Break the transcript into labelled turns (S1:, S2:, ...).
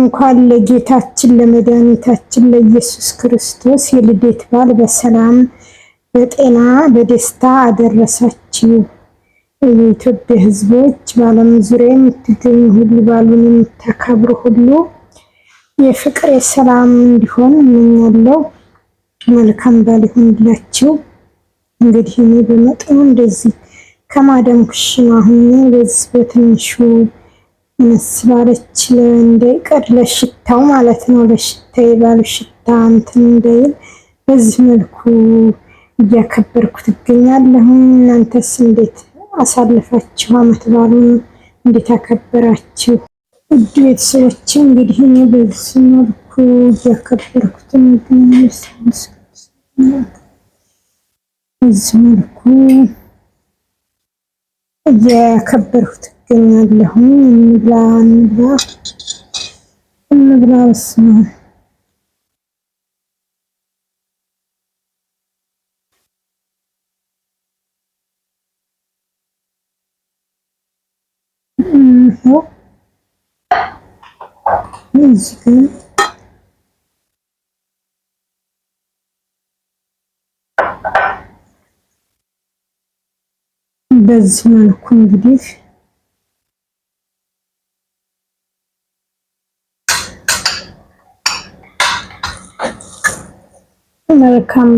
S1: እንኳን ለጌታችን ለመድኃኒታችን ለኢየሱስ ክርስቶስ የልደት በዓል በሰላም በጤና በደስታ አደረሳችሁ። የኢትዮጵያ ሕዝቦች በዓለም ዙሪያ የምትገኙ ሁሉ በዓሉን የምታከብሩ ሁሉ የፍቅር የሰላም እንዲሆን እመኛለሁ። መልካም በዓል ይሁንላችሁ። እንግዲህ እኔ በመጠኑ እንደዚህ ከማዳም ኩሽና ሁኜ በዚህ በትንሹ መስባለች እንዳይቀር ለሽታው ማለት ነው። ለሽታ የባሉ ሽታ እንትን እንዳይል በዚህ መልኩ እያከበርኩት እገኛለሁ። እናንተስ እንዴት አሳልፋችሁ አመት በዓሉን እንዴት አከበራችሁ? ውድ ቤተሰቦች እንግዲህ እኔ በዚህ መልኩ እያከበርኩት እገኛለሁ። በዚህ መልኩ እያከበርኩት እገኛለሁ። እንብላ በስመ አብ በዚህ መልኩ እንግዲህ መልካም